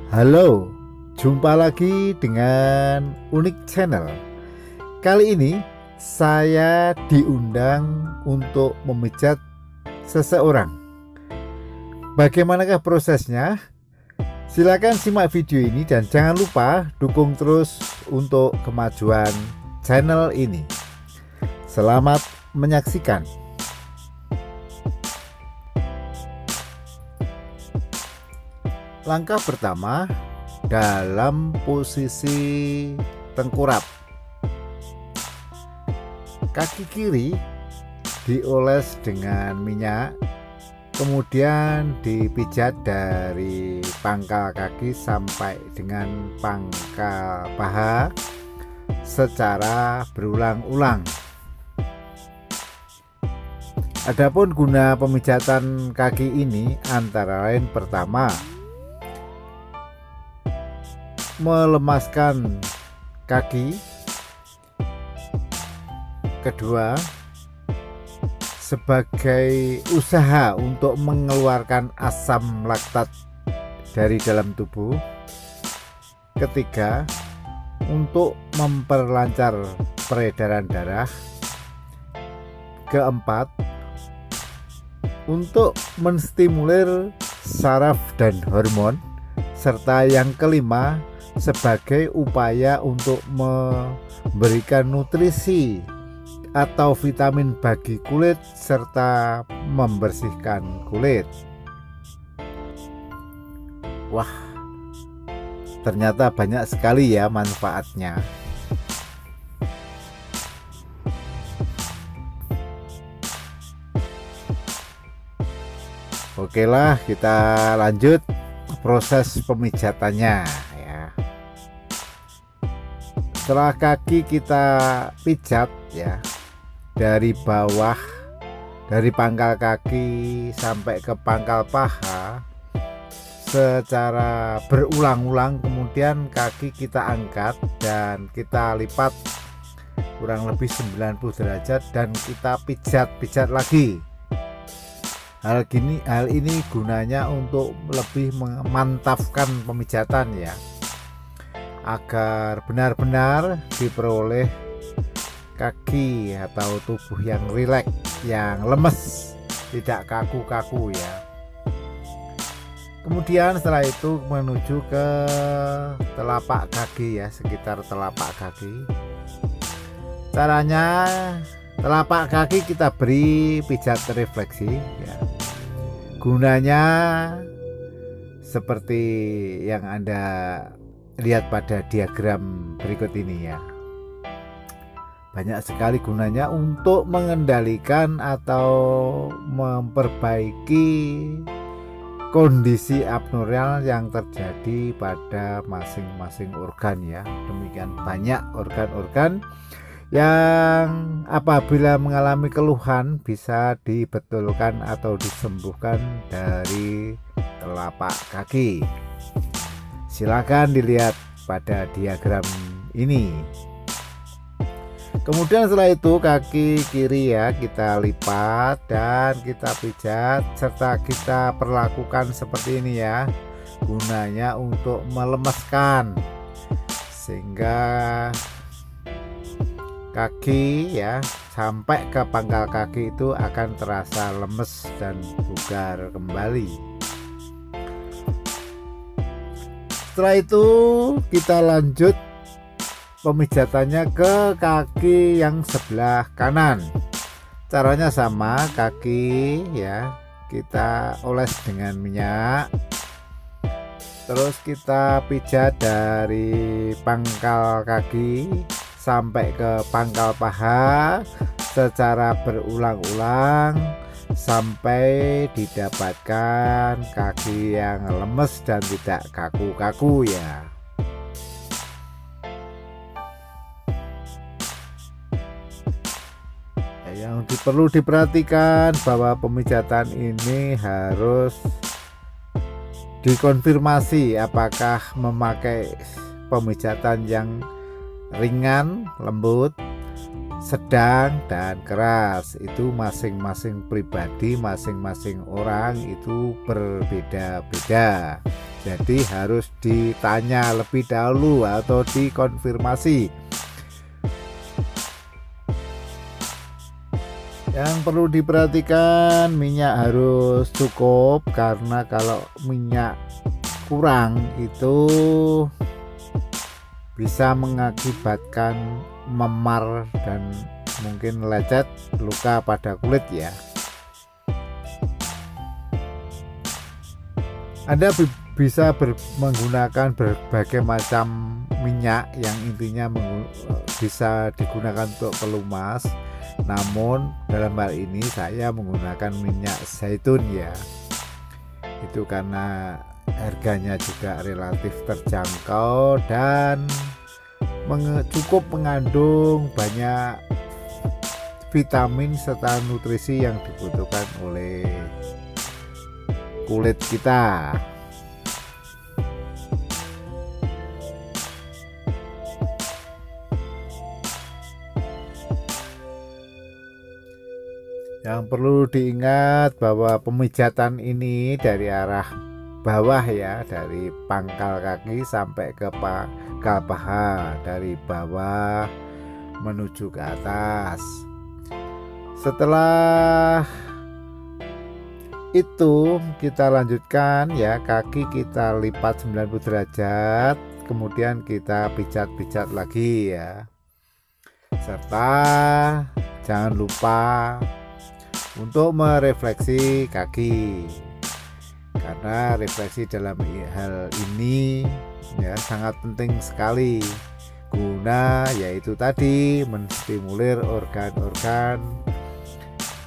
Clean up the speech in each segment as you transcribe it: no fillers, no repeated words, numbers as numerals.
Halo, jumpa lagi dengan Unik Channel. Kali ini saya diundang untuk memijat seseorang. Bagaimanakah prosesnya? Silakan simak video ini dan jangan lupa dukung terus untuk kemajuan channel ini. Selamat menyaksikan. Langkah pertama, dalam posisi tengkurap. Kaki kiri dioles dengan minyak, kemudian dipijat dari pangkal kaki sampai dengan pangkal paha secara berulang-ulang. Adapun guna pemijatan kaki ini antara lain pertama, melemaskan kaki, kedua sebagai usaha untuk mengeluarkan asam laktat dari dalam tubuh, ketiga untuk memperlancar peredaran darah, keempat untuk menstimulir saraf dan hormon, serta yang kelima sebagai upaya untuk memberikan nutrisi atau vitamin bagi kulit serta membersihkan kulit. Wah, ternyata banyak sekali ya manfaatnya. Oke lah, kita lanjut proses pemijatannya. Setelah kaki kita pijat ya, dari bawah, dari pangkal kaki sampai ke pangkal paha secara berulang-ulang, kemudian kaki kita angkat dan kita lipat kurang lebih 90 derajat dan kita pijat lagi. Hal ini gunanya untuk lebih memantapkan pemijatan ya, agar benar-benar diperoleh kaki atau tubuh yang rileks, yang lemes, tidak kaku-kaku ya. Kemudian setelah itu menuju ke telapak kaki ya, sekitar telapak kaki. Caranya, telapak kaki kita beri pijat refleksi ya. Gunanya seperti yang Anda lihat pada diagram berikut ini ya. Banyak sekali gunanya untuk mengendalikan atau memperbaiki kondisi abnormal yang terjadi pada masing-masing organ ya. Demikian banyak organ-organ yang apabila mengalami keluhan bisa dibetulkan atau disembuhkan dari telapak kaki. Silakan dilihat pada diagram ini. Kemudian setelah itu kaki kiri ya kita lipat dan kita pijat serta kita perlakukan seperti ini ya. Gunanya untuk melemaskan sehingga kaki ya sampai ke pangkal kaki itu akan terasa lemes dan bugar kembali. Setelah itu kita lanjut pemijatannya ke kaki yang sebelah kanan. Caranya sama, kaki ya kita oles dengan minyak, terus kita pijat dari pangkal kaki sampai ke pangkal paha secara berulang-ulang sampai didapatkan kaki yang lemes dan tidak kaku-kaku ya. Yang perlu diperhatikan bahwa pemijatan ini harus dikonfirmasi apakah memakai pemijatan yang ringan, lembut, sedang, dan keras. Itu masing-masing pribadi, masing-masing orang itu berbeda-beda. Jadi harus ditanya lebih dahulu atau dikonfirmasi. Yang perlu diperhatikan, minyak harus cukup, karena kalau minyak kurang itu bisa mengakibatkan memar dan mungkin lecet, luka pada kulit ya. Anda bisa menggunakan berbagai macam minyak yang intinya bisa digunakan untuk pelumas. Namun dalam hal ini saya menggunakan minyak zaitun ya. Itu karena harganya juga relatif terjangkau dan cukup mengandung banyak vitamin serta nutrisi yang dibutuhkan oleh kulit kita. Yang perlu diingat bahwa pemijatan ini dari arah bawah ya, dari pangkal kaki sampai ke paha, dari bawah menuju ke atas. Setelah itu kita lanjutkan ya, kaki kita lipat 90 derajat, kemudian kita pijat-pijat lagi ya. Serta jangan lupa untuk merefleksi kaki, karena refleksi dalam hal ini ya sangat penting sekali, guna yaitu tadi menstimulir organ-organ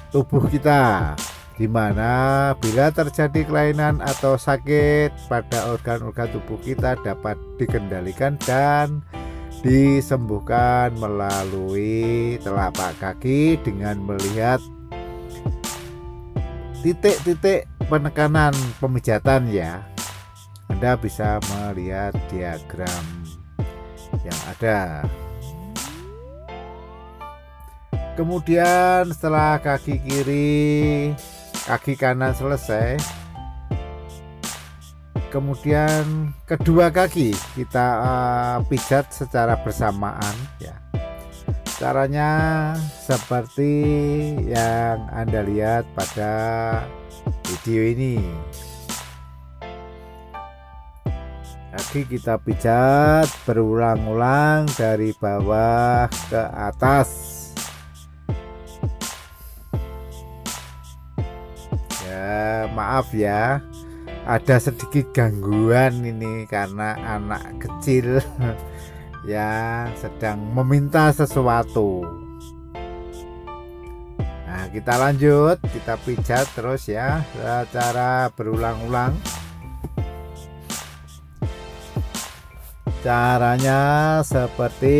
tubuh kita, dimana bila terjadi kelainan atau sakit pada organ-organ tubuh kita dapat dikendalikan dan disembuhkan melalui telapak kaki dengan melihat titik-titik penekanan pemijatan ya. Anda bisa melihat diagram yang ada. Kemudian setelah kaki kiri, kaki kanan selesai, kemudian kedua kaki kita pijat secara bersamaan ya. Caranya seperti yang Anda lihat pada video ini. Kaki kita pijat berulang-ulang dari bawah ke atas. Ya, maaf ya, ada sedikit gangguan ini karena anak kecil yang sedang meminta sesuatu. Nah, kita lanjut, kita pijat terus ya, secara berulang-ulang. Caranya seperti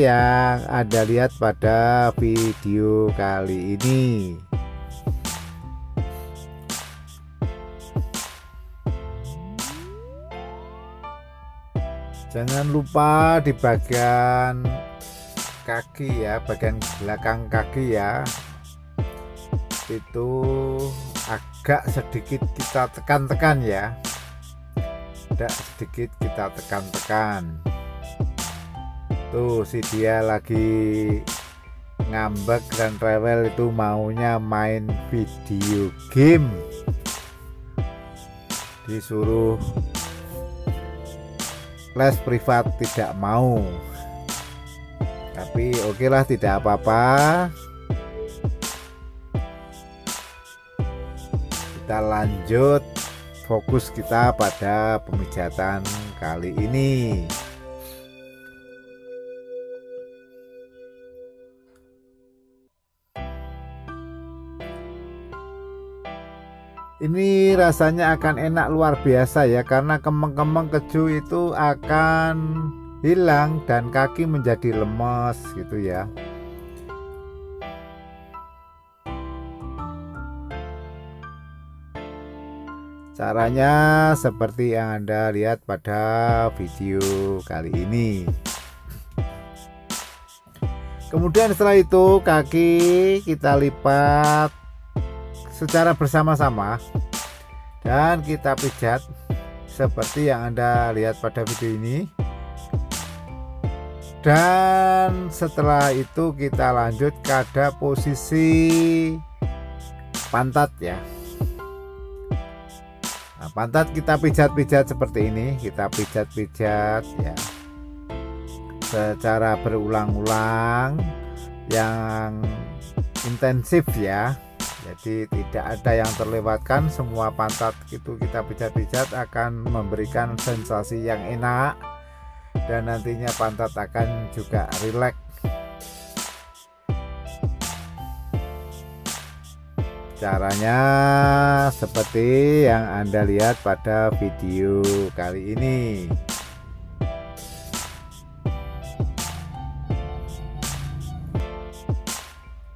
yang Anda lihat pada video kali ini. Jangan lupa di bagian kaki ya, bagian belakang kaki ya, itu agak sedikit kita tekan-tekan ya, agak sedikit kita tekan-tekan. Tuh si dia lagi ngambek dan rewel, itu maunya main video game, disuruh les privat tidak mau, tapi oke lah, tidak apa-apa. Kita lanjut, fokus kita pada pemijatan kali ini. Ini rasanya akan enak luar biasa ya, karena kemeng-kemeng keju itu akan hilang dan kaki menjadi lemes gitu ya. Caranya seperti yang Anda lihat pada video kali ini. Kemudian setelah itu kaki kita lipat secara bersama-sama dan kita pijat seperti yang Anda lihat pada video ini. Dan setelah itu kita lanjut pada posisi pantat ya. Nah, pantat kita pijat-pijat seperti ini, kita pijat-pijat ya secara berulang-ulang yang intensif ya. Jadi tidak ada yang terlewatkan, semua pantat itu kita pijat-pijat akan memberikan sensasi yang enak dan nantinya pantat akan juga rileks. Caranya seperti yang Anda lihat pada video kali ini.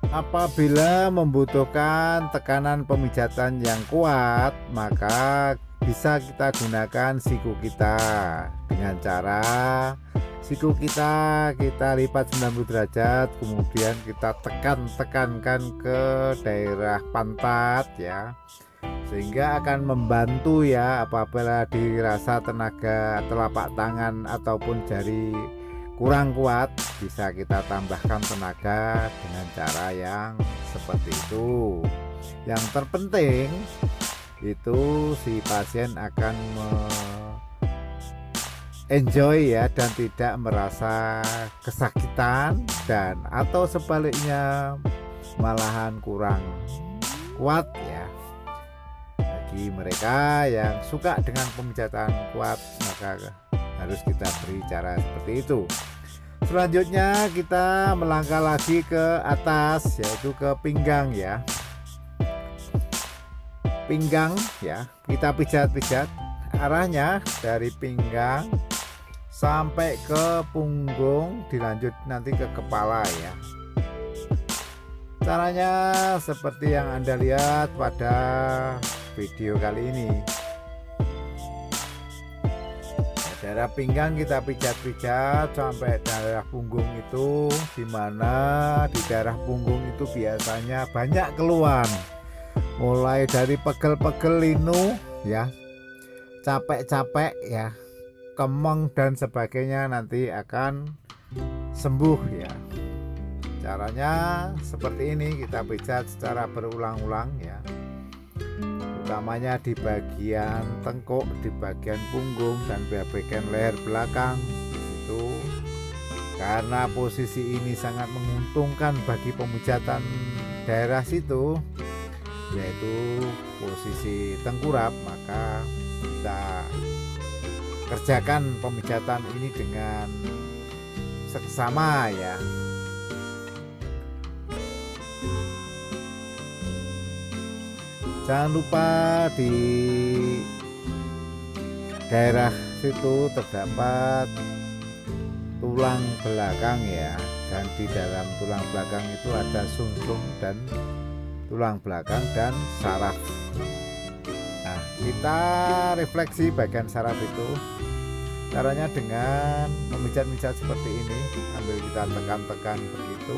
Apabila membutuhkan tekanan pemijatan yang kuat, maka bisa kita gunakan siku kita dengan cara siku kita lipat 90 derajat, kemudian kita tekankan ke daerah pantat ya, sehingga akan membantu ya apabila dirasa tenaga telapak tangan ataupun jari kurang kuat, bisa kita tambahkan tenaga dengan cara yang seperti itu. Yang terpenting itu si pasien akan enjoy ya dan tidak merasa kesakitan, dan atau sebaliknya malahan kurang kuat ya. Bagi mereka yang suka dengan pemijatan kuat, maka harus kita beri cara seperti itu. Selanjutnya kita melangkah lagi ke atas, yaitu ke pinggang ya. Pinggang ya, kita pijat-pijat, arahnya dari pinggang sampai ke punggung, dilanjut nanti ke kepala ya. Caranya seperti yang Anda lihat pada video kali ini. Daerah pinggang kita pijat-pijat sampai daerah punggung itu, dimana di daerah punggung itu biasanya banyak keluhan, mulai dari pegel-pegel linu ya, capek-capek ya, kemeng dan sebagainya, nanti akan sembuh ya. Caranya seperti ini, kita pijat secara berulang-ulang ya, utamanya di bagian tengkuk, di bagian punggung dan bagian leher belakang itu, karena posisi ini sangat menguntungkan bagi pemijatan daerah situ, yaitu posisi tengkurap. Maka kita kerjakan pemijatan ini dengan seksama ya. Jangan lupa di daerah situ terdapat tulang belakang ya, dan di dalam tulang belakang itu ada sumsum dan tulang belakang dan saraf. Nah, kita refleksi bagian saraf itu. Caranya dengan memijat-mijat seperti ini, ambil kita tekan-tekan begitu.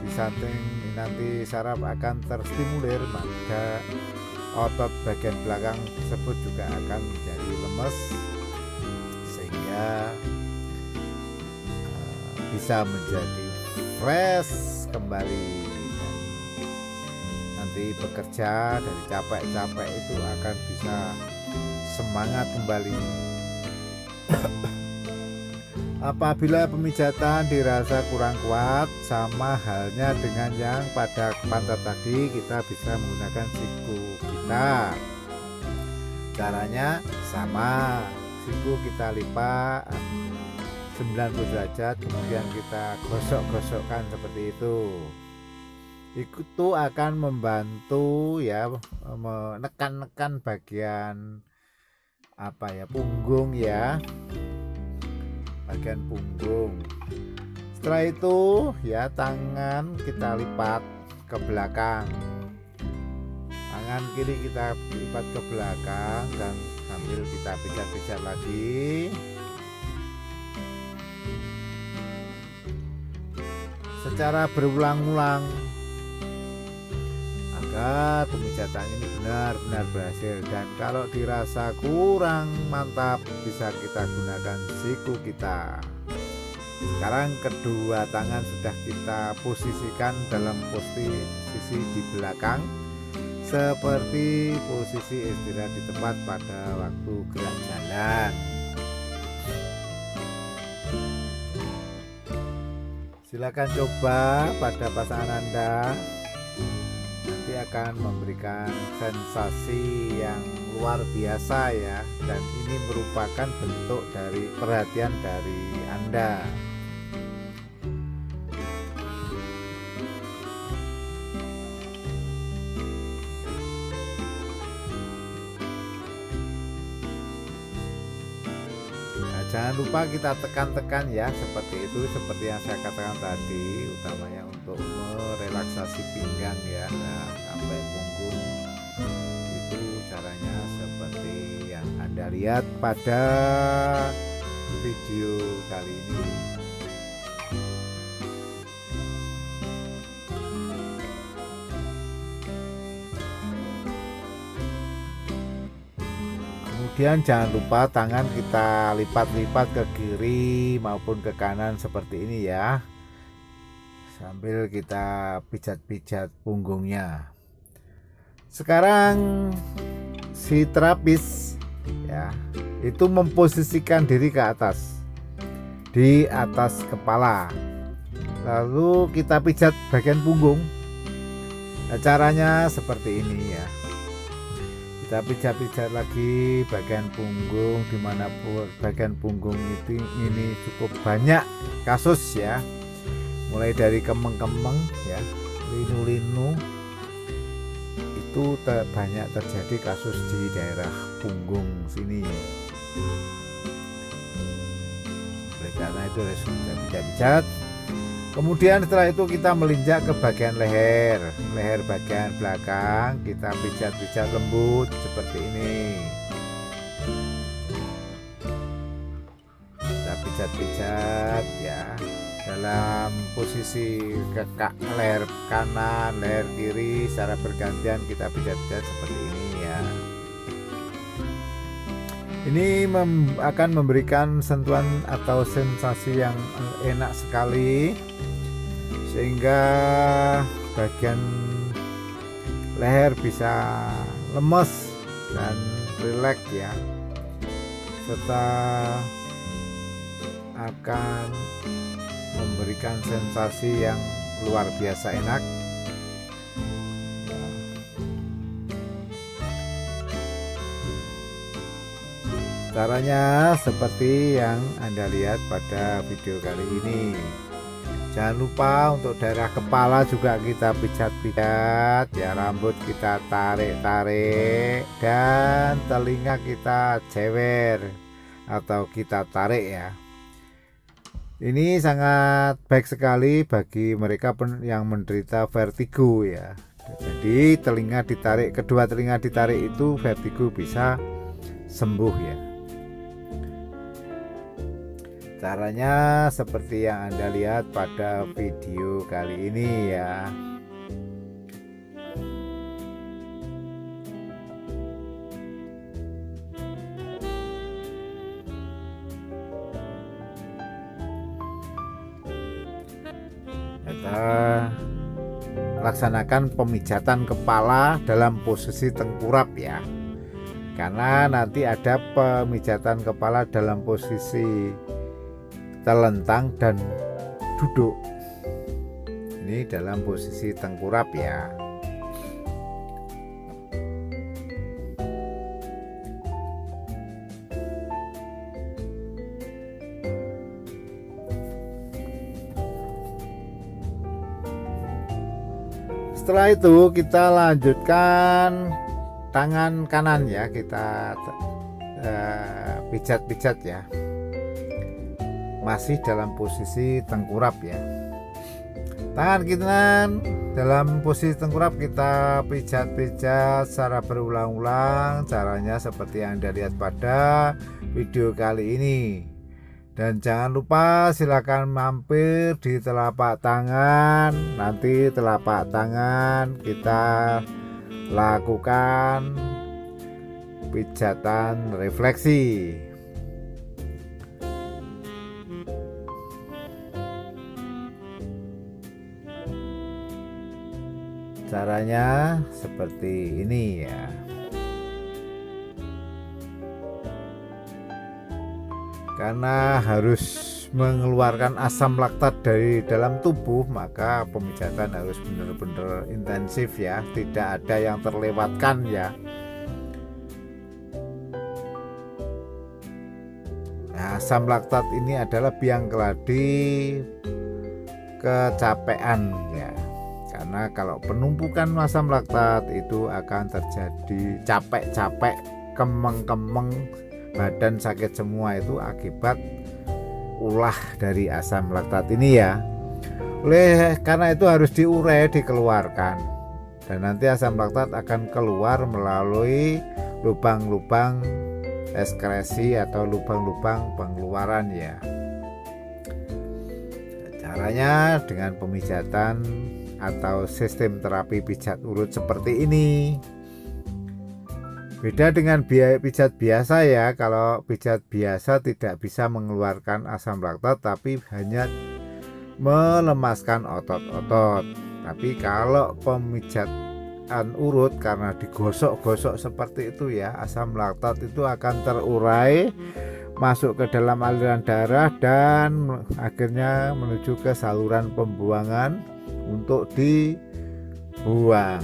Di samping nanti saraf akan terstimulir, maka otot bagian belakang tersebut juga akan menjadi lemes, sehingga bisa menjadi fresh kembali, dan nanti bekerja dari capek-capek itu akan bisa semangat kembali. Apabila pemijatan dirasa kurang kuat, sama halnya dengan yang pada pantat tadi, kita bisa menggunakan siku kita. Caranya sama, siku kita lipat 90 derajat, kemudian kita gosok-gosokkan seperti itu. Itu akan membantu ya, menekan-nekan bagian apa ya, punggung ya, bagian punggung. Setelah itu ya, tangan kita lipat ke belakang, tangan kiri kita lipat ke belakang, dan sambil kita pijat-pijat lagi secara berulang-ulang. Nah, Semoga pemijatan ini benar-benar berhasil, dan kalau dirasa kurang mantap bisa kita gunakan siku kita. Sekarang kedua tangan sudah kita posisikan dalam posisi di belakang seperti posisi istirahat di tempat pada waktu gerak jalan. Silakan coba pada pasangan Anda, nanti akan memberikan sensasi yang luar biasa ya, dan ini merupakan bentuk dari perhatian dari Anda. Jangan lupa kita tekan-tekan ya, seperti itu, seperti yang saya katakan tadi, utamanya untuk merelaksasi pinggang ya. Nah, sampai punggung, itu caranya seperti yang Anda lihat pada video kali ini. Kemudian jangan lupa tangan kita lipat-lipat ke kiri maupun ke kanan seperti ini ya, sambil kita pijat-pijat punggungnya. Sekarang si terapis ya, itu memposisikan diri ke atas, di atas kepala, lalu kita pijat bagian punggung. Nah, caranya seperti ini ya, kita pijat-pijat lagi bagian punggung, dimanapun bagian punggung itu ini cukup banyak kasus ya, mulai dari kemeng-kemeng ya, linu-linu, itu banyak terjadi kasus di daerah punggung sini. Oleh karena itu harus pijat-pijat. Kemudian setelah itu kita melinjak ke bagian leher bagian belakang, kita pijat-pijat lembut seperti ini. Kita pijat-pijat ya, dalam posisi leher kanan, leher kiri secara bergantian kita pijat-pijat seperti ini ya. Ini akan memberikan sentuhan atau sensasi yang enak sekali, sehingga bagian leher bisa lemes dan rileks ya, serta akan memberikan sensasi yang luar biasa enak. Caranya seperti yang Anda lihat pada video kali ini. Jangan lupa untuk daerah kepala juga kita pijat-pijat ya, rambut kita tarik-tarik, dan telinga kita cewer atau kita tarik ya. Ini sangat baik sekali bagi mereka yang menderita vertigo ya. Jadi telinga ditarik, kedua telinga ditarik itu vertigo bisa sembuh ya. Caranya seperti yang Anda lihat pada video kali ini ya. Kita laksanakan pemijatan kepala dalam posisi tengkurap ya, karena nanti ada pemijatan kepala dalam posisi telentang dan duduk. Ini dalam posisi tengkurap ya. Setelah itu kita lanjutkan tangan kanan ya, kita pijat-pijat ya, masih dalam posisi tengkurap ya. Tangan kanan dalam posisi tengkurap kita pijat-pijat secara berulang-ulang. Caranya seperti yang Anda lihat pada video kali ini. Dan jangan lupa silakan mampir di telapak tangan. Nanti telapak tangan kita lakukan pijatan refleksi. Caranya seperti ini ya. Karena harus mengeluarkan asam laktat dari dalam tubuh, maka pemijatan harus benar-benar intensif ya, tidak ada yang terlewatkan ya. Nah, asam laktat ini adalah biang keladi kecapean ya. Karena kalau penumpukan asam laktat itu akan terjadi capek-capek, kemeng-kemeng, badan sakit semua, itu akibat ulah dari asam laktat ini ya. Oleh karena itu harus diurai, dikeluarkan, dan nanti asam laktat akan keluar melalui lubang-lubang ekskresi atau lubang-lubang pengeluaran ya. Caranya dengan pemijatan atau sistem terapi pijat urut seperti ini. Beda dengan pijat biasa ya. Kalau pijat biasa tidak bisa mengeluarkan asam laktat, tapi hanya melemaskan otot-otot. Tapi kalau pemijatan urut, karena digosok-gosok seperti itu ya, asam laktat itu akan terurai, masuk ke dalam aliran darah, dan akhirnya menuju ke saluran pembuangan untuk dibuang.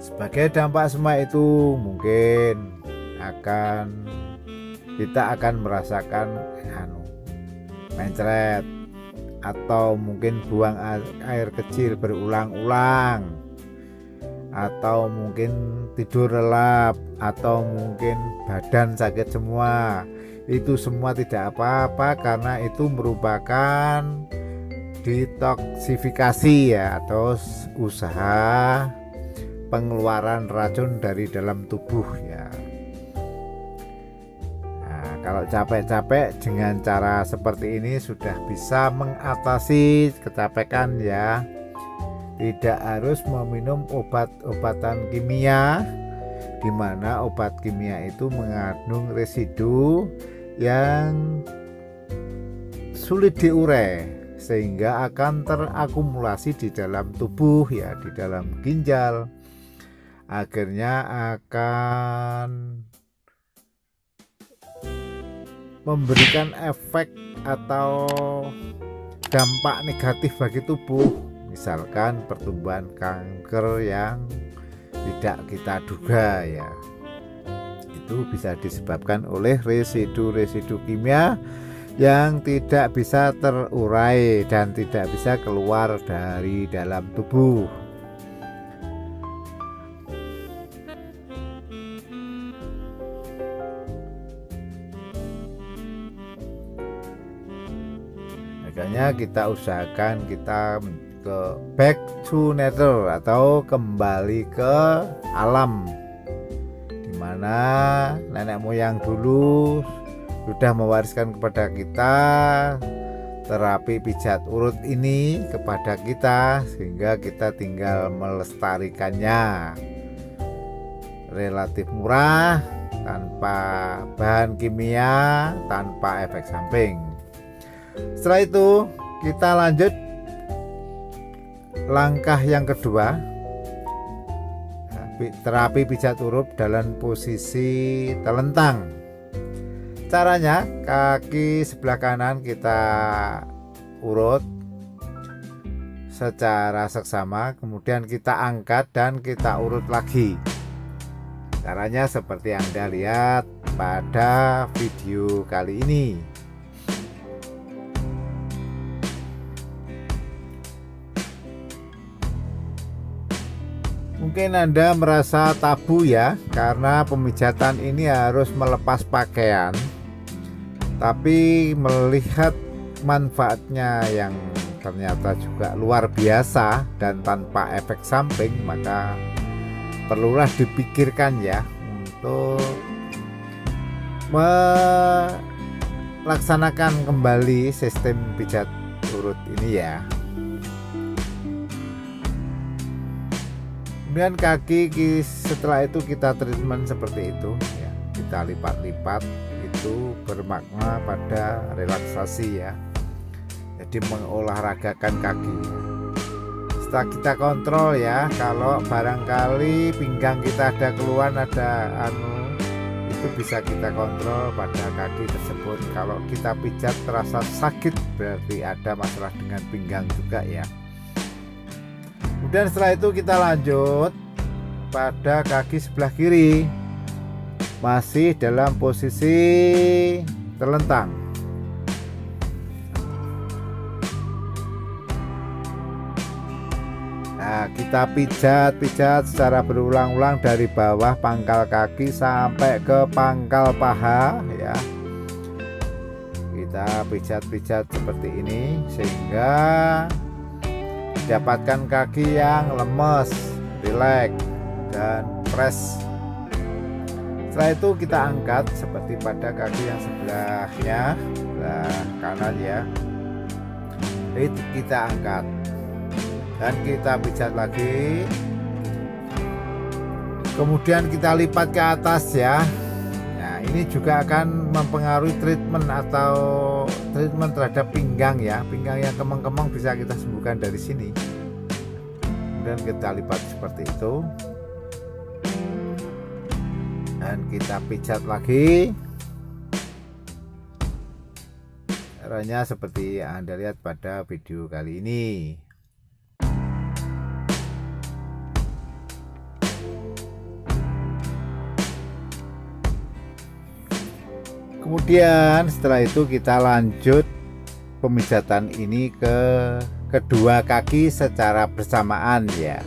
Sebagai dampak semua itu, mungkin kita akan merasakan mencret, atau mungkin buang air kecil berulang-ulang, atau mungkin tidur lelap, atau mungkin badan sakit semua. Itu semua tidak apa-apa, karena itu merupakan detoksifikasi ya, atau usaha pengeluaran racun dari dalam tubuh ya. Nah, kalau capek-capek dengan cara seperti ini sudah bisa mengatasi kecapekan ya. Tidak harus meminum obat-obatan kimia, di mana obat kimia itu mengandung residu yang sulit diurai, sehingga akan terakumulasi di dalam tubuh ya, di dalam ginjal. Akhirnya akan memberikan efek atau dampak negatif bagi tubuh, misalkan pertumbuhan kanker yang tidak kita duga ya. Itu bisa disebabkan oleh residu-residu kimia yang tidak bisa terurai dan tidak bisa keluar dari dalam tubuh. Makanya kita usahakan kita ke back to nature, atau kembali ke alam, dimana nenek moyang dulu sudah mewariskan kepada kita terapi pijat urut ini kepada kita, sehingga kita tinggal melestarikannya. Relatif murah, tanpa bahan kimia, tanpa efek samping. Setelah itu kita lanjut langkah yang kedua, terapi pijat urut dalam posisi telentang. Caranya, kaki sebelah kanan kita urut secara seksama, kemudian kita angkat dan kita urut lagi. Caranya seperti yang Anda lihat pada video kali ini. Mungkin Anda merasa tabu ya, karena pemijatan ini harus melepas pakaian. Tapi melihat manfaatnya yang ternyata juga luar biasa dan tanpa efek samping, maka perlulah dipikirkan ya untuk melaksanakan kembali sistem pijat urut ini ya. Kemudian kaki setelah itu kita treatment seperti itu ya, kita lipat-lipat, itu bermakna pada relaksasi ya, jadi mengolahragakan kaki. Setelah kita kontrol ya, kalau barangkali pinggang kita ada keluhan, ada itu bisa kita kontrol pada kaki tersebut. Kalau kita pijat terasa sakit, berarti ada masalah dengan pinggang juga ya. Kemudian setelah itu kita lanjut pada kaki sebelah kiri, masih dalam posisi terlentang. Nah, kita pijat secara berulang-ulang dari bawah pangkal kaki sampai ke pangkal paha ya. Kita pijat seperti ini sehingga dapatkan kaki yang lemes, rileks dan fresh. Setelah itu kita angkat seperti pada kaki yang sebelahnya, sebelah kanan ya. Itu kita angkat dan kita pijat lagi. Kemudian kita lipat ke atas ya. Nah, ini juga akan mempengaruhi treatment terhadap pinggang ya. Pinggang yang kemeng-kemeng bisa kita sembuhkan dari sini. Kemudian kita lipat seperti itu dan kita pijat lagi. Caranya seperti yang Anda lihat pada video kali ini. Kemudian setelah itu kita lanjut pemijatan ini ke kedua kaki secara bersamaan ya,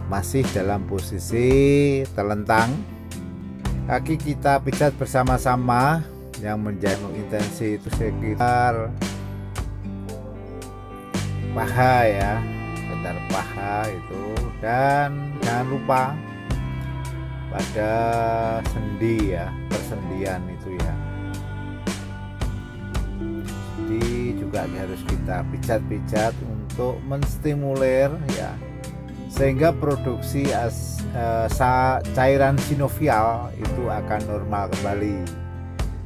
masih dalam posisi terlentang. Kaki kita pijat bersama-sama, yang menjadi intensi itu sekitar paha ya, sekitar paha itu. Dan jangan lupa pada sendi ya, persendian itu ya, jadi juga harus kita pijat-pijat untuk menstimulir ya, sehingga produksi cairan sinovial itu akan normal kembali.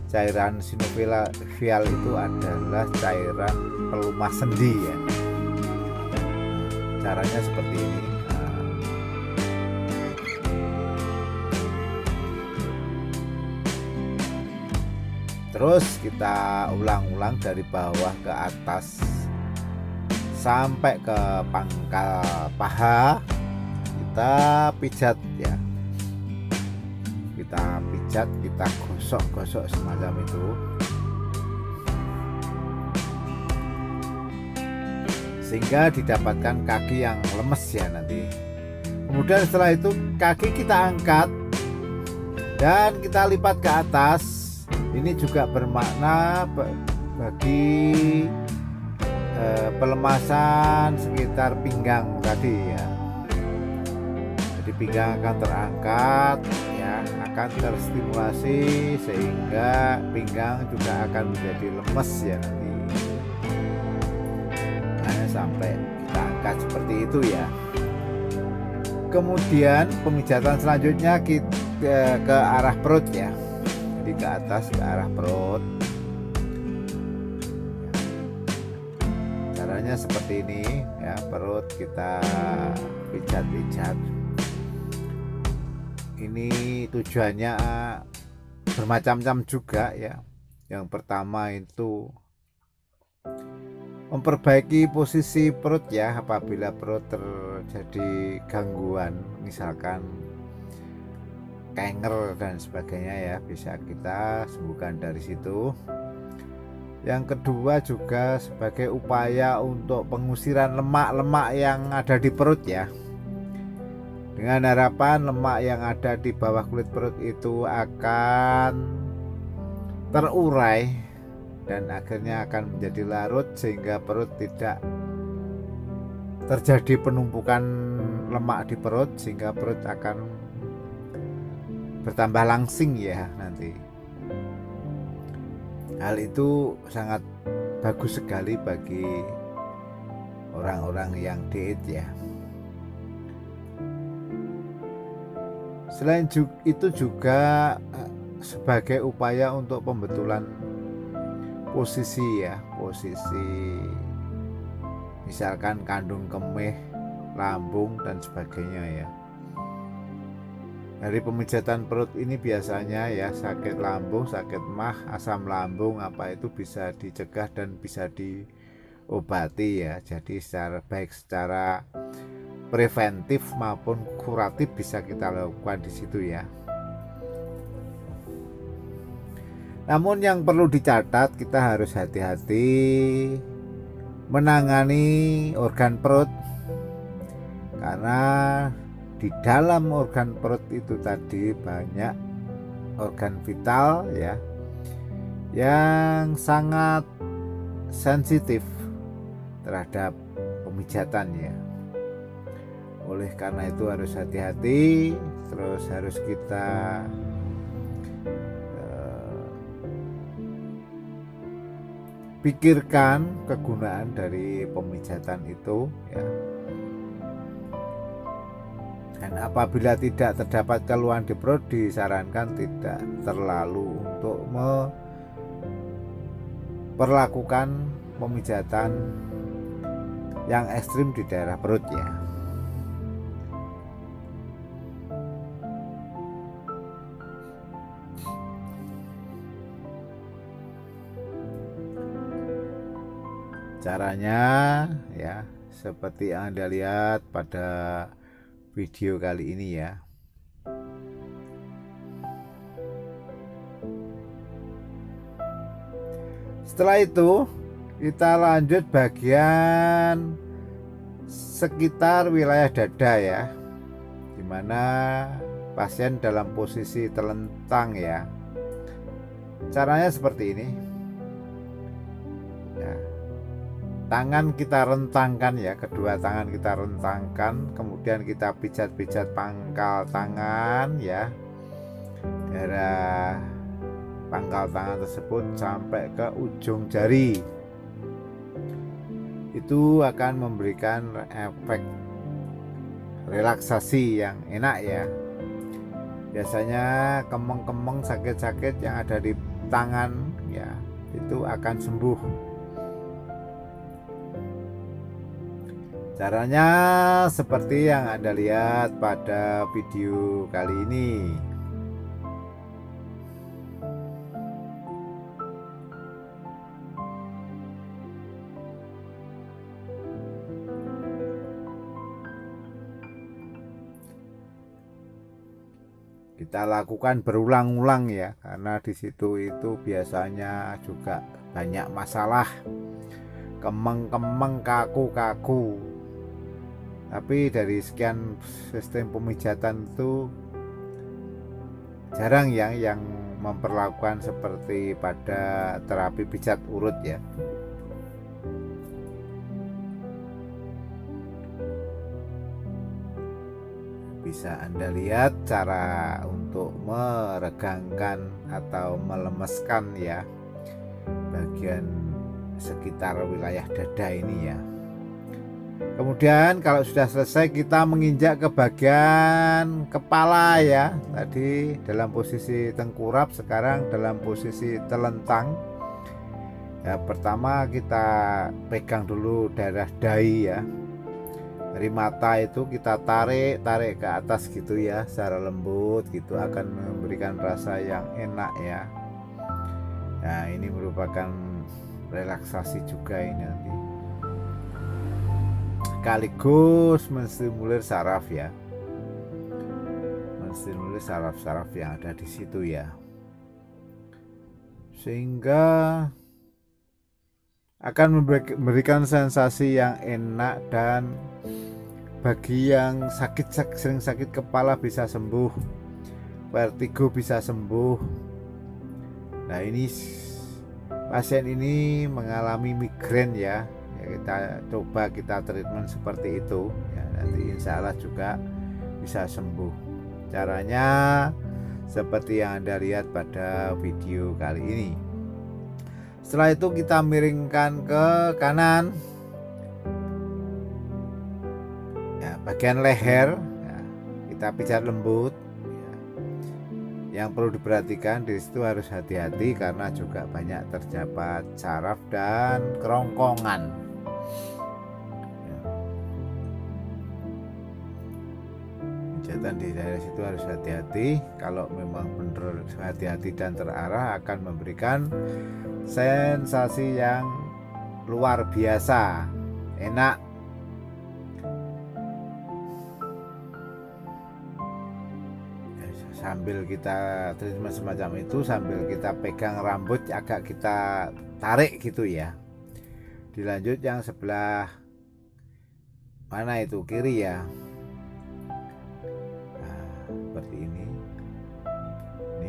Cairan sinovial itu adalah cairan pelumah sendi ya. Caranya seperti ini. Terus kita ulang-ulang dari bawah ke atas sampai ke pangkal paha. Kita pijat ya, kita pijat, kita gosok-gosok semacam itu sehingga didapatkan kaki yang lemes ya nanti. Kemudian setelah itu kaki kita angkat dan kita lipat ke atas. Ini juga bermakna bagi pelemasan sekitar pinggang tadi ya. Jadi pinggang akan terangkat ya, akan terstimulasi sehingga pinggang juga akan menjadi lemes ya nanti. Hanya sampai kita angkat seperti itu ya. Kemudian pemijatan selanjutnya kita ke arah perut ya. Jadi ke atas ke arah perut. Caranya seperti ini ya, perut kita pijat-pijat. Ini tujuannya bermacam-macam juga ya. Yang pertama itu memperbaiki posisi perut ya, apabila perut terjadi gangguan, misalkan kenger dan sebagainya ya, bisa kita sembuhkan dari situ. Yang kedua juga sebagai upaya untuk pengusiran lemak-lemak yang ada di perut ya, dengan harapan lemak yang ada di bawah kulit perut itu akan terurai dan akhirnya akan menjadi larut, sehingga perut tidak terjadi penumpukan lemak di perut, sehingga perut akan bertambah langsing ya nanti. Hal itu sangat bagus sekali bagi orang-orang yang diet ya. Selain itu juga sebagai upaya untuk pembetulan posisi ya, posisi misalkan kandung kemih, lambung dan sebagainya ya. Dari pemijatan perut ini biasanya ya sakit lambung, sakit mah, asam lambung apa itu bisa dicegah dan bisa diobati ya. Jadi baik secara preventif maupun kuratif bisa kita lakukan di situ ya. Namun yang perlu dicatat, kita harus hati-hati menangani organ perut, karena di dalam organ perut itu tadi banyak organ vital ya yang sangat sensitif terhadap pemijatan ya. Oleh karena itu harus hati-hati, terus harus kita pikirkan kegunaan dari pemijatan itu ya. Dan apabila tidak terdapat keluhan di perut, disarankan tidak terlalu untuk memperlakukan pemijatan yang ekstrim di daerah perut ya. Caranya ya seperti yang Anda lihat pada video kali ini ya. Setelah itu kita lanjut bagian sekitar wilayah dada ya, dimana pasien dalam posisi telentang ya. Caranya seperti ini ya. Tangan kita rentangkan ya, kedua tangan kita rentangkan, kemudian kita pijat-pijat pangkal tangan ya, daerah pangkal tangan tersebut sampai ke ujung jari. Itu akan memberikan efek relaksasi yang enak ya. Biasanya kemeng-kemeng sakit-sakit yang ada di tangan ya itu akan sembuh. Caranya seperti yang Anda lihat pada video kali ini. Kita lakukan berulang-ulang ya, karena di situ itu biasanya juga banyak masalah, kemeng-kemeng, kaku-kaku. Tapi dari sekian sistem pemijatan itu jarang yang memperlakukan seperti pada terapi pijat urut ya. Bisa Anda lihat cara untuk meregangkan atau melemeskan ya bagian sekitar wilayah dada ini ya. Kemudian kalau sudah selesai kita menginjak ke bagian kepala ya. Tadi dalam posisi tengkurap, sekarang dalam posisi telentang. Ya, pertama kita pegang dulu daerah dahi ya. Dari mata itu kita tarik ke atas gitu ya, secara lembut gitu, akan memberikan rasa yang enak ya. Nah, ini merupakan relaksasi juga ini nanti. Sekaligus menstimulir saraf ya, menstimulir saraf-saraf yang ada di situ ya, sehingga akan memberikan sensasi yang enak, dan bagi yang sering sakit kepala bisa sembuh, vertigo bisa sembuh. Nah, ini pasien ini mengalami migrain ya. Kita coba kita treatment seperti itu ya, nanti insya Allah juga bisa sembuh. Caranya seperti yang Anda lihat pada video kali ini. Setelah itu kita miringkan ke kanan ya, bagian leher ya, kita pijat lembut ya. Yang perlu diperhatikan di situ harus hati-hati karena juga banyak terdapat saraf dan kerongkongan. Pijatan di daerah situ harus hati-hati. Kalau memang benar hati-hati dan terarah akan memberikan sensasi yang luar biasa, enak. Sambil kita treatment semacam itu, sambil kita pegang rambut agak kita tarik gitu ya. Dilanjut yang sebelah mana itu, kiri ya. Nah, seperti ini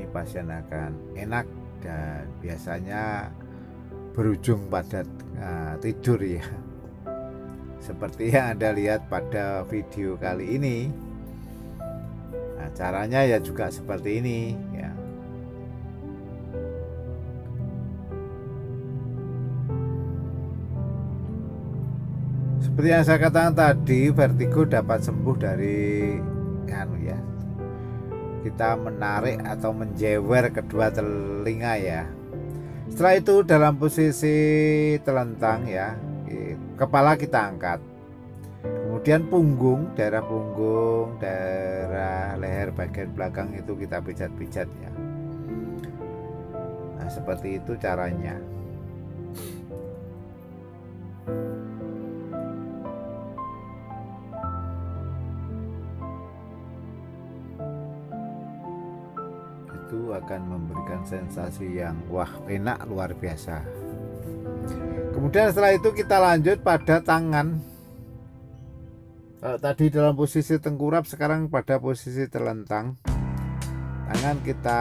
pasien akan enak dan biasanya berujung pada tidur ya, seperti yang Anda lihat pada video kali ini. Nah, caranya ya juga seperti ini ya. Seperti yang saya katakan tadi, vertigo dapat sembuh dari ya, kita menarik atau menjewer kedua telinga ya. Setelah itu dalam posisi telentang ya, kepala kita angkat. Kemudian punggung, daerah leher bagian belakang itu kita pijat-pijat ya. Nah, seperti itu caranya. Itu akan memberikan sensasi yang wah, enak luar biasa. Kemudian setelah itu kita lanjut pada tangan. Kalau tadi dalam posisi tengkurap, sekarang pada posisi telentang. Tangan kita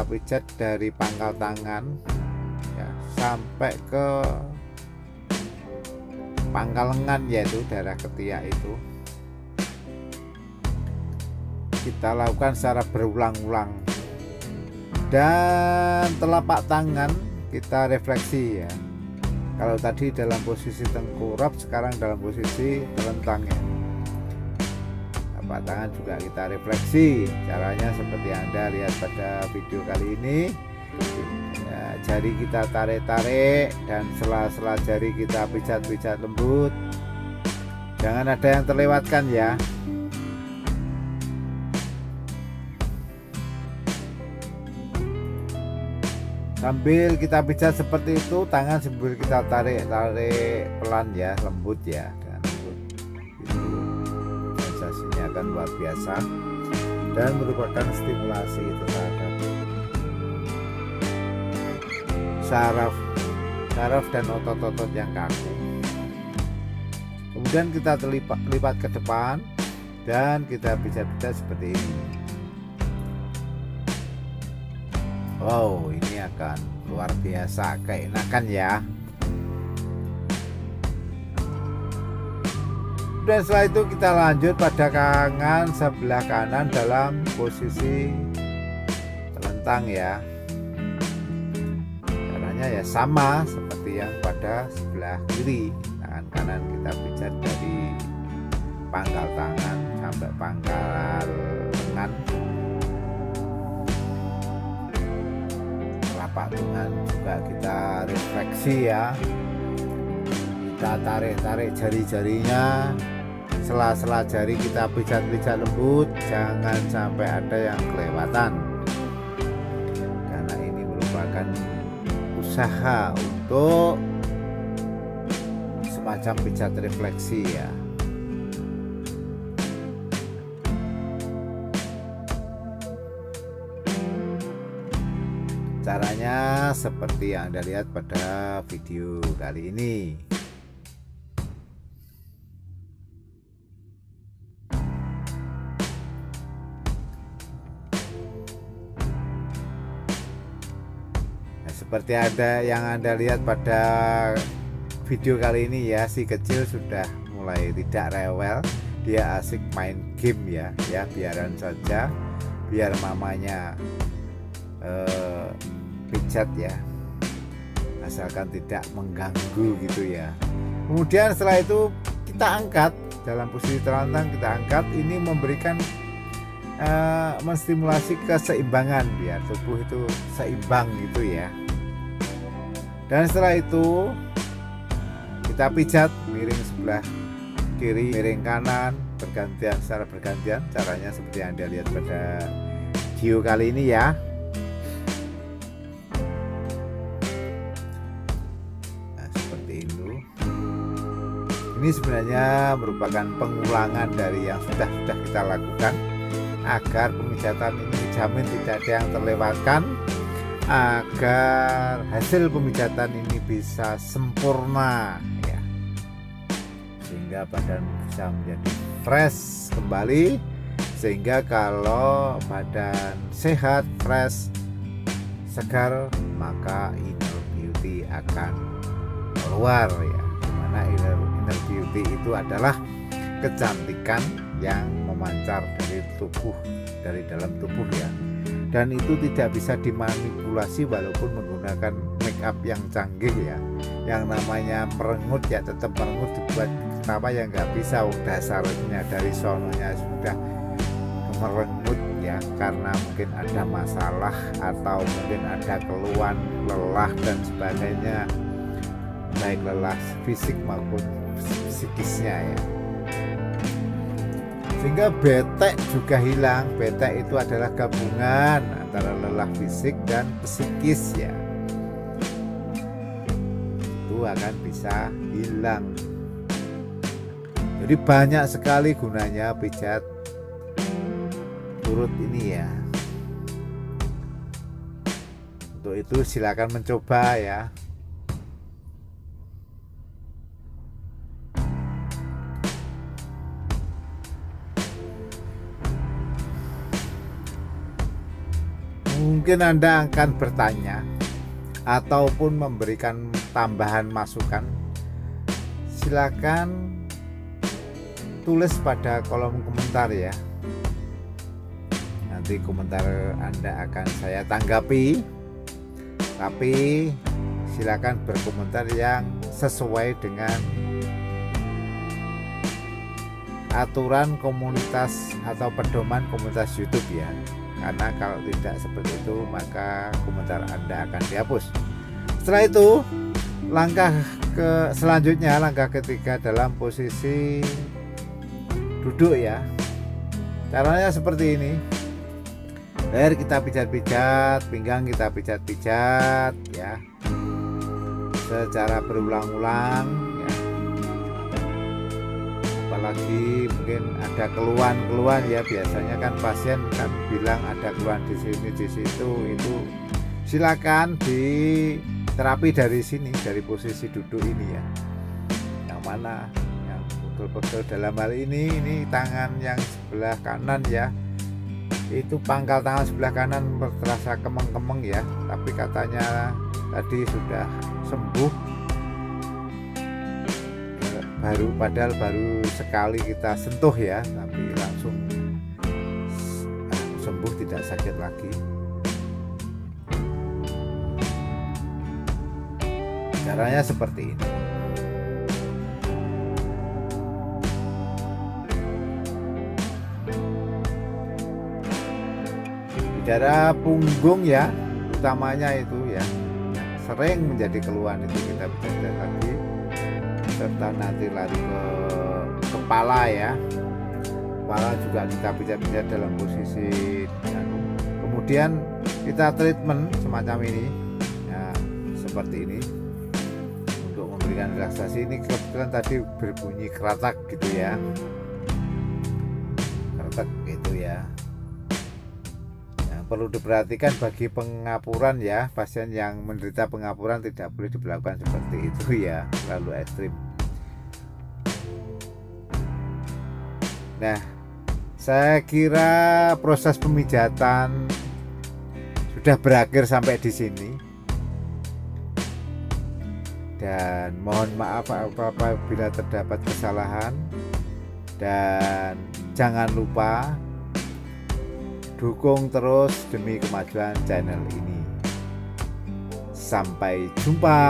pijat dari pangkal tangan ya, sampai ke pangkal lengan, yaitu daerah ketiak itu. Kita lakukan secara berulang-ulang. Dan telapak tangan kita refleksi ya. Kalau tadi dalam posisi tengkurap, sekarang dalam posisi telentang ya. Telapak tangan juga kita refleksi. Caranya seperti yang Anda lihat pada video kali ini ya, jari kita tarik-tarik dan sela-sela jari kita pijat-pijat lembut. Jangan ada yang terlewatkan ya. Sambil kita pijat seperti itu, tangan sambil kita tarik pelan ya, lembut ya, dengan lembut. Itu sensasinya akan luar biasa dan merupakan stimulasi terhadap saraf dan otot-otot yang kaku. Kemudian kita lipat ke depan dan kita pijat-pijat seperti ini. Wow, ini akan luar biasa keenakan ya. Dan setelah itu kita lanjut pada tangan sebelah kanan dalam posisi telentang ya. Caranya ya sama seperti yang pada sebelah kiri. Tangan kanan kita pijat dari pangkal tangan sampai pangkal lengan. Telapak tangan juga kita refleksi ya. Kita tarik-tarik jari-jarinya, sela-sela jari kita pijat-pijat lembut, jangan sampai ada yang kelewatan, karena ini merupakan usaha untuk semacam pijat refleksi ya. Caranya seperti yang Anda lihat pada video kali ini. Nah, seperti ada yang Anda lihat pada video kali ini ya, si kecil sudah mulai tidak rewel, dia asik main game ya, biaran saja, biar mamanya pijat ya, asalkan tidak mengganggu gitu ya. Kemudian setelah itu kita angkat dalam posisi telentang, kita angkat. Ini memberikan menstimulasi keseimbangan biar tubuh itu seimbang gitu ya. Dan setelah itu kita pijat miring sebelah kiri, miring kanan, bergantian secara bergantian. Caranya seperti yang Anda lihat pada video kali ini ya. Nah, seperti itu. Ini sebenarnya merupakan pengulangan dari yang sudah kita lakukan agar pemijatan ini dijamin tidak ada yang terlewatkan, agar hasil pemijatan ini bisa sempurna ya, sehingga badan bisa menjadi fresh kembali, sehingga kalau badan sehat, fresh, segar, maka inner beauty akan keluar ya. Dimana inner beauty itu adalah kecantikan yang memancar dari tubuh, dari dalam tubuh ya. Dan itu tidak bisa dimanipulasi walaupun menggunakan make up yang canggih ya. Yang namanya merengut ya tetap merengut, dibuat ketawa ya nggak bisa, dasarnya dari sononya sudah merengut ya, karena mungkin ada masalah atau mungkin ada keluhan, lelah dan sebagainya, baik lelah fisik maupun psikisnya ya. Sehingga betek juga hilang. Betek itu adalah gabungan antara lelah fisik dan psikis ya, itu akan bisa hilang. Jadi banyak sekali gunanya pijat perut ini ya. Untuk itu silakan mencoba ya. Mungkin Anda akan bertanya ataupun memberikan tambahan masukan. Silakan tulis pada kolom komentar ya. Nanti komentar Anda akan saya tanggapi. Tapi silakan berkomentar yang sesuai dengan aturan komunitas atau pedoman komunitas YouTube ya. Karena kalau tidak seperti itu maka komentar Anda akan dihapus. Setelah itu langkah selanjutnya, langkah ketiga dalam posisi duduk ya. Caranya seperti ini. Leher kita pijat-pijat, pinggang kita pijat-pijat ya, secara berulang-ulang ya. Apalagi mungkin ada keluhan ya, biasanya kan pasien kan bilang ada keluhan di sini di situ, itu silakan diterapi dari sini, dari posisi duduk ini ya. Yang mana yang betul-betul dalam hal ini tangan yang sebelah kanan ya, itu pangkal tangan sebelah kanan terasa kemeng-kemeng ya, tapi katanya tadi sudah sembuh. Padahal baru sekali kita sentuh ya, tapi langsung sembuh, tidak sakit lagi. Caranya seperti ini. Di daerah punggung ya, utamanya itu ya, sering menjadi keluhan, itu kita bisa lagi. Serta nanti lari ke kepala ya, kepala juga kita pijat-pijat dalam posisi kemudian kita treatment semacam ini ya, seperti ini untuk memberikan relaksasi. Ini kebetulan tadi berbunyi keratak gitu ya, keratak gitu ya. Yang perlu diperhatikan bagi pengapuran ya, pasien yang menderita pengapuran tidak boleh diberlakukan seperti itu ya, terlalu ekstrim. Nah, saya kira proses pemijatan sudah berakhir sampai di sini. Dan mohon maaf apabila terdapat kesalahan. Dan jangan lupa dukung terus demi kemajuan channel ini. Sampai jumpa.